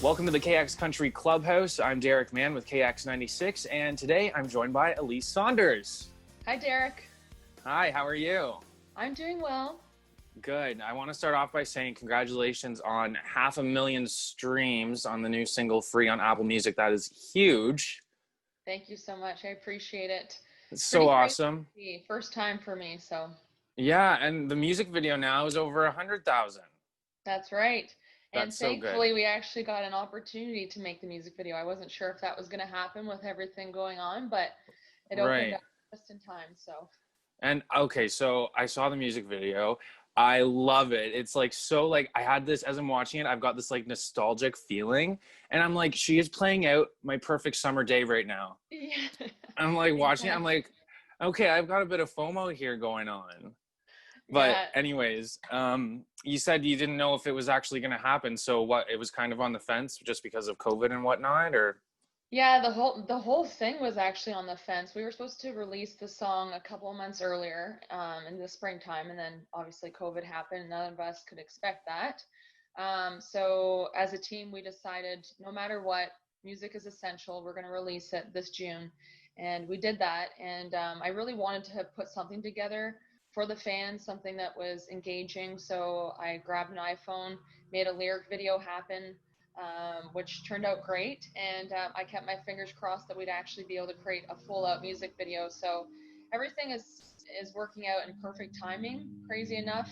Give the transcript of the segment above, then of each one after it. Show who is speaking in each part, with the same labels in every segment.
Speaker 1: Welcome to the KX Country Clubhouse. I'm Derek Mann with KX96, and today I'm joined by Elise Saunders.
Speaker 2: Hi, Derek.
Speaker 1: Hi, how are you?
Speaker 2: I'm doing well.
Speaker 1: Good. I want to start off by saying congratulations on 500,000 streams on the new single Free on Apple Music. That is huge.
Speaker 2: Thank you so much. I appreciate it.
Speaker 1: It's so awesome.
Speaker 2: First time for me, so.
Speaker 1: Yeah, and the music video now is over 100,000.
Speaker 2: That's right. And
Speaker 1: That's so good.
Speaker 2: thankfully, we actually got an opportunity to make the music video. I wasn't sure if that was going to happen with everything going on, but it opened up just in time, so.
Speaker 1: And okay, so I saw the music video. I love it. It's like so like I had this as I'm watching it, I've got this like nostalgic feeling, and I'm like, she is playing out my perfect summer day right now.
Speaker 2: Yeah.
Speaker 1: I'm like watching it, I'm like, okay, I've got a bit of FOMO here going on. But anyways, you said you didn't know if it was actually going to happen. So what, it was kind of on the fence just because of COVID and whatnot, or?
Speaker 2: Yeah, the whole thing was actually on the fence. We were supposed to release the song a couple of months earlier, in the springtime, and then obviously COVID happened. None of us could expect that. So as a team, we decided no matter what, music is essential. We're going to release it this June, and we did that. And I really wanted to put something together for the fans, something that was engaging. So I grabbed an iPhone, made a lyric video happen. Which turned out great, and I kept my fingers crossed that we'd actually be able to create a full-out music video. So everything is working out in perfect timing. Crazy enough,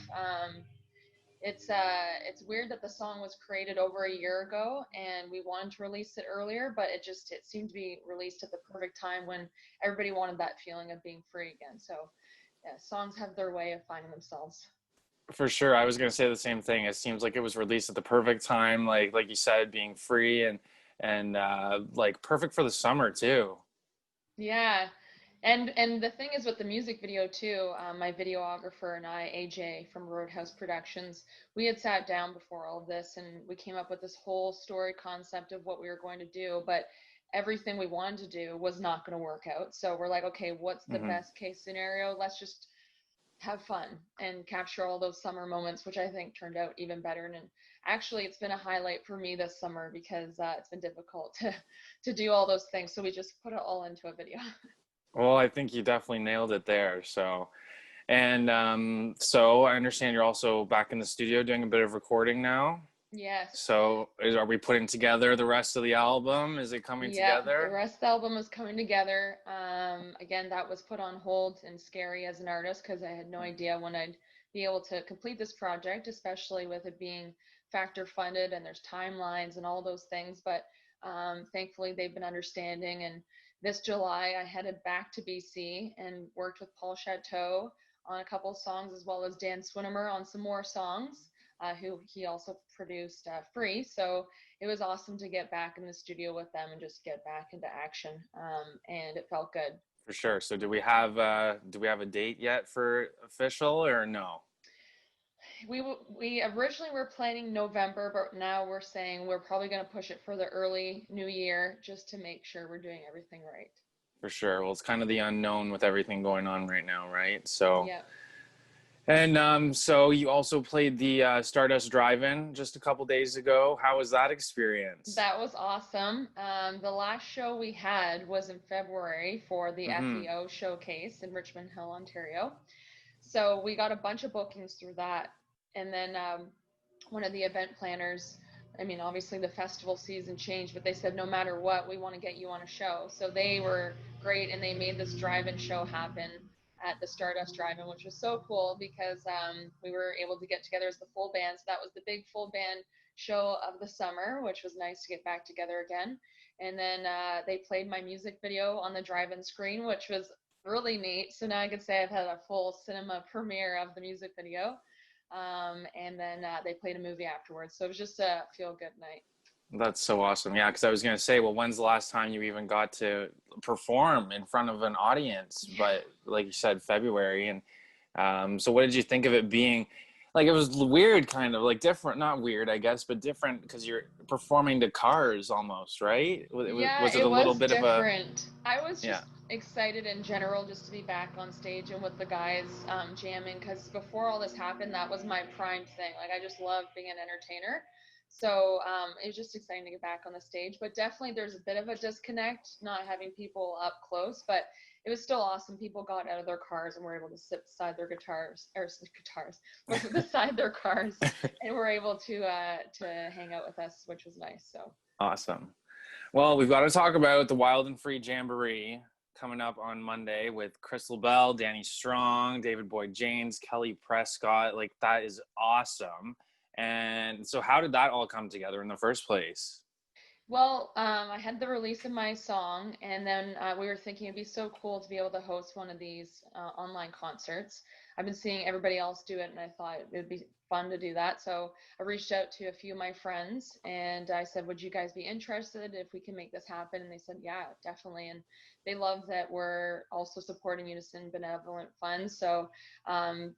Speaker 2: it's weird that the song was created over a year ago, and we wanted to release it earlier, but it seemed to be released at the perfect time when everybody wanted that feeling of being free again. So yeah, songs have their way of finding themselves.
Speaker 1: For sure. I was going to say the same thing. It seems like it was released at the perfect time, like you said, being free and like perfect for the summer too.
Speaker 2: Yeah. And the thing is with the music video too, my videographer and I, AJ from Roadhouse Productions, we had sat down before all of this and we came up with this whole story concept of what we were going to do, but everything we wanted to do was not going to work out. So we're like, okay, what's the best case scenario? Let's just have fun and capture all those summer moments, which I think turned out even better. And actually, it's been a highlight for me this summer because it's been difficult to do all those things. So we just put it all into a video.
Speaker 1: Well, I think you definitely nailed it there. So, and so I understand you're also back in the studio doing a bit of recording now.
Speaker 2: Yes.
Speaker 1: So are we putting together the rest of the album? Is it coming together?
Speaker 2: Yeah, the rest of the album is coming together. Again, that was put on hold and scary as an artist because I had no idea when I'd be able to complete this project, especially with it being factor funded and there's timelines and all those things. But thankfully, they've been understanding. And this July, I headed back to BC and worked with Paul Chateau on a couple of songs, as well as Dan Swinimer on some more songs. Who he also produced Free. So it was awesome to get back in the studio with them and just get back into action. And it felt good.
Speaker 1: For sure. So do we have a date yet for official or no?
Speaker 2: We originally were planning November, but now we're saying we're probably going to push it for the early new year just to make sure we're doing everything right.
Speaker 1: For sure. Well, it's kind of the unknown with everything going on right now, right? So
Speaker 2: yeah.
Speaker 1: And so you also played the Stardust Drive In just a couple days ago. How was that experience?
Speaker 2: That was awesome. The last show we had was in February for the SEO showcase in Richmond Hill, Ontario. So we got a bunch of bookings through that. And then one of the event planners, I mean, obviously the festival season changed, but they said, no matter what, we want to get you on a show. So they were great, and they made this drive-in show happen at the Stardust Drive In, which was so cool because we were able to get together as the full band. So that was the big full band show of the summer, which was nice to get back together again. And then they played my music video on the drive-in screen, which was really neat. So now I could say I've had a full cinema premiere of the music video. And then they played a movie afterwards. So it was just a feel-good night.
Speaker 1: That's so awesome. Yeah, because I was going to say, well, when's the last time you even got to perform in front of an audience? Yeah. But like you said, February. And so what did you think of it being? Like, it was weird, kind of like different, not weird, I guess, but different because you're performing to cars almost, right? Was it a little bit
Speaker 2: different. I was just excited in general just to be back on stage and with the guys jamming, because before all this happened, that was my prime thing. Like, I just love being an entertainer. So it was just exciting to get back on the stage, but definitely there's a bit of a disconnect not having people up close, but it was still awesome. People got out of their cars and were able to sit beside their beside their cars, and were able to hang out with us, which was nice. So
Speaker 1: Awesome. Well, we've got to talk about the Wild and Free Jamboree coming up on Monday with Crystal Bell, Danny Strong, David Boyd James, Kelly Prescott. Like, that is awesome. And so how did that all come together in the first place?
Speaker 2: Well, I had the release of my song, and then we were thinking it'd be so cool to be able to host one of these online concerts. I've been seeing everybody else do it, and I thought it would be fun to do that. So I reached out to a few of my friends, and I said, would you guys be interested if we can make this happen? And they said, yeah, definitely. And they love that we're also supporting Unison Benevolent Funds. So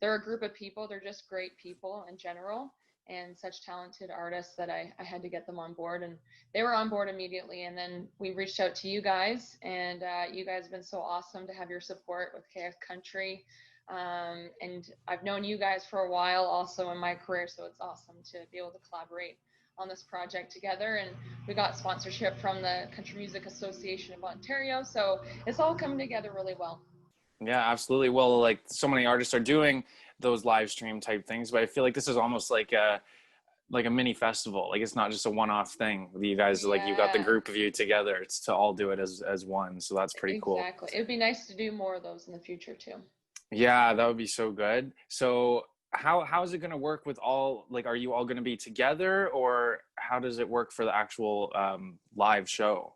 Speaker 2: they're a group of people. They're just great people in general, and such talented artists that I had to get them on board, and they were on board immediately. And then we reached out to you guys, and you guys have been so awesome to have your support with KX Country. And I've known you guys for a while also in my career, so it's awesome to be able to collaborate on this project together. And we got sponsorship from the Country Music Association of Ontario, so it's all coming together really well.
Speaker 1: Yeah, absolutely. Well, like, so many artists are doing those live stream type things, but I feel like this is almost like a mini festival. Like, it's not just a one-off thing. You guys, like, you got the group of you together. It's to all do it as one. So that's pretty cool.
Speaker 2: Exactly. It would be nice to do more of those in the future too.
Speaker 1: Yeah, that would be so good. So how is it going to work with all, like, are you all going to be together, or how does it work for the actual live show?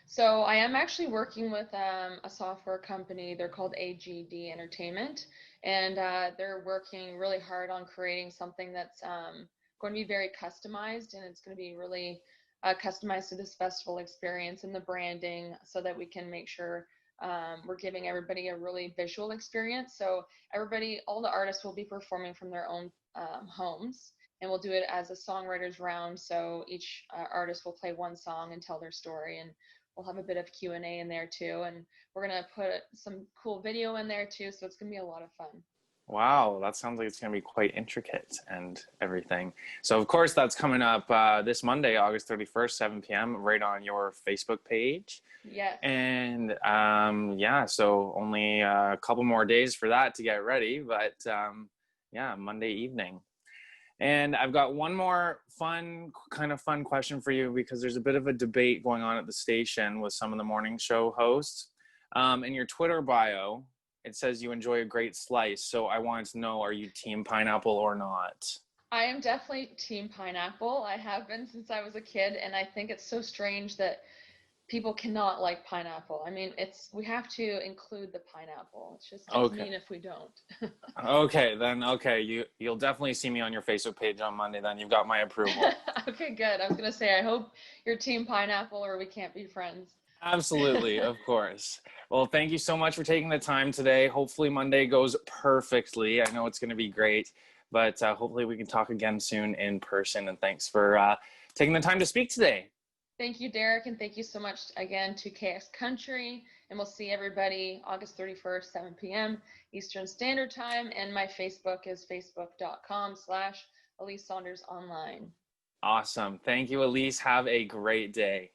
Speaker 2: So I am actually working with a software company. They're called AGD Entertainment, and they're working really hard on creating something that's going to be very customized, and it's going to be really customized to this festival experience and the branding, so that we can make sure we're giving everybody a really visual experience. So everybody, all the artists will be performing from their own homes, and we'll do it as a songwriters round. So each artist will play one song and tell their story, and we'll have a bit of Q&A in there too, and we're gonna put some cool video in there too, so it's gonna be a lot of fun.
Speaker 1: Wow, that sounds like it's going to be quite intricate and everything. So, of course, that's coming up this Monday, August 31st, 7 p.m., right on your Facebook page.
Speaker 2: Yes.
Speaker 1: And yeah, so only a couple more days for that to get ready, but yeah, Monday evening. And I've got one more fun question for you, because there's a bit of a debate going on at the station with some of the morning show hosts. In your Twitter bio, it says you enjoy a great slice. So I wanted to know, are you team pineapple or not?
Speaker 2: I am definitely team pineapple. I have been since I was a kid, and I think it's so strange that people cannot like pineapple. I mean, we have to include the pineapple. It's just
Speaker 1: Okay.
Speaker 2: mean if we don't.
Speaker 1: Okay, then. Okay, you'll definitely see me on your Facebook page on Monday. Then you've got my approval.
Speaker 2: Okay, good. I was gonna say, I hope you're team pineapple, or we can't be friends.
Speaker 1: Absolutely, of course. Well, thank you so much for taking the time today. Hopefully Monday goes perfectly. I know it's going to be great, but hopefully we can talk again soon in person. And thanks for taking the time to speak today.
Speaker 2: Thank you, Derek, and thank you so much again to KX Country. And we'll see everybody August 31st, 7 p.m. Eastern Standard Time. And my Facebook is facebook.com/Elise Saunders Online.
Speaker 1: Awesome. Thank you, Elise. Have a great day.